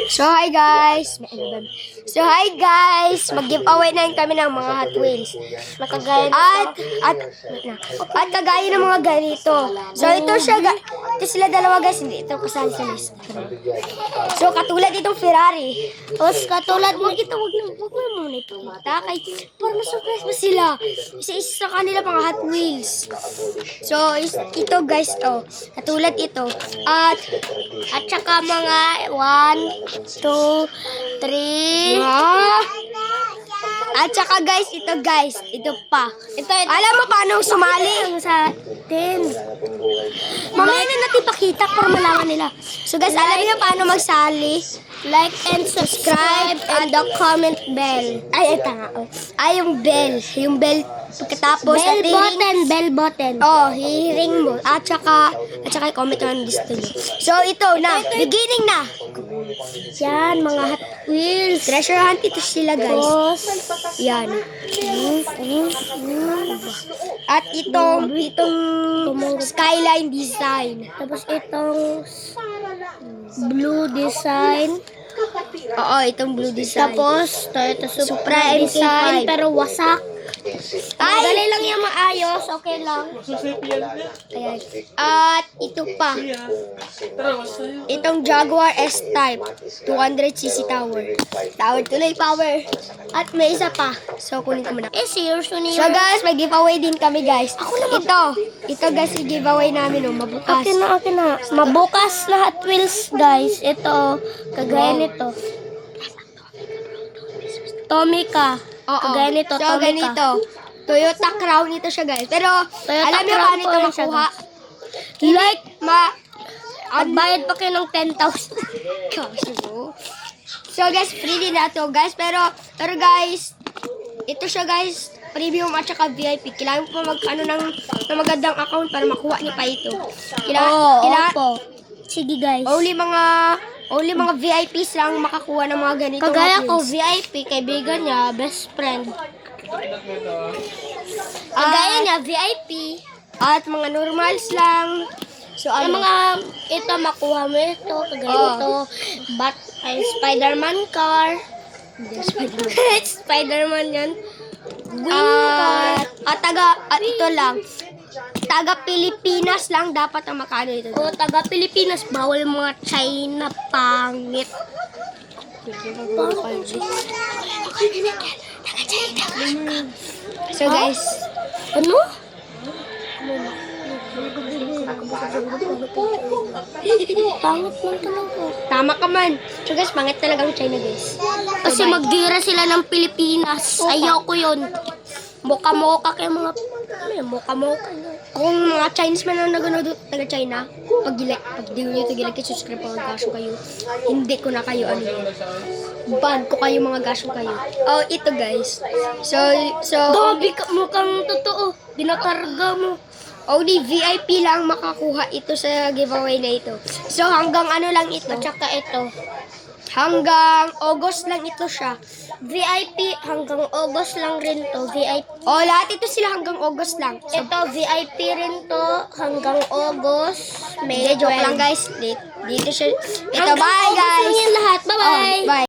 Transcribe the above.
So hi guys. Mag-giveaway na kami ng mga Hot Wheels. At kagaya ng mga ganito. So ito sila dalawa guys, hindi ito kasali sa list. So katulad itong Ferrari. Tapos katulad mo wag mo muna ipakita kay para ma-surprise mo sila. Isa kanila mga Hot Wheels. So ito guys katulad ito. At saka mga 1, 2, 3. At saka guys, ito pa. Alam mo paano sumali sa atin? Mamaya na natin pakita para malaman nila. So guys, alam niyo paano magsali? Like and subscribe and the comment bell. Ay, ito nga. Ay, yung bell. Yung bell. Pagkatapos, bell button. Oh, hihiring mo. At saka comment naman gusto nyo. So, ito na. Beginning na. Yan, mga Hot Wheels. Treasure hunt ito sila, guys. Yan. At itong skyline design. Tapos itong blue design. Oo, itong blue design. Tapos, Toyota Supra design, pero wasak. Ay, dali lang yung maayos. Okay lang. Ayan. At ito pa. Itong Jaguar S-Type. 200cc tower. Tower tuloy power. At may isa pa. So, kunin ko muna. Seriously. So, guys, may giveaway din kami, guys. Ito guys, i-giveaway namin, mabukas. Okay na. Mabukas na Hot Wheels, guys. Ito, kagaya nito. Tomica. Kagaya nito, so, ganito. Toyota Crown ito siya, guys. Pero, alam niyo paano ito makuha? Like, magbayad pa kayo ng 10,000. So, guys, free din na ito, guys. Pero guys, ito siya, guys. Premium at saka VIP. Kailangan po ng magandang account para makuha niyo pa ito. Kailangan. Sige, guys. Only mga VIPs lang makakuha ng mga ganito. Kagaya ko, VIP, kaibigan niya, best friend. Kagaya niya, VIP. At mga normals lang. So, ito, makuha mo ito. Kagaya ito. Spider-Man car. Spider-Man yan. Green car. At ito lang. Taga Pilipinas lang dapat ang makano ito. Taga Pilipinas, bawal mga China pangit. So guys, ano? Pangit man talaga. Tama ka man. So guys, pangit talaga ang China, guys. Kasi magdira sila ng Pilipinas. Ayaw ko yun. Moka-moka kayo mga... Moka-moka. Kung mga Chinese man ang naganood taga China, pag di nyo ito gilike, subscribe mga gasyo kayo. Hindi ko na kayo ban ko kayo mga gasyo kayo. Oh, ito guys. So Gabi ka mukhang totoo. Binakarga mo. Only VIP lang makakuha ito sa giveaway na ito. So hanggang lang ito. Tsaka ito. Hanggang August lang ito siya. VIP hanggang August lang rin to. VIP. Lahat ito sila hanggang August lang. So, ito VIP rin to hanggang August. May joke lang guys. Dito siya. Ito bye guys. Lahat. Bye bye. Bye.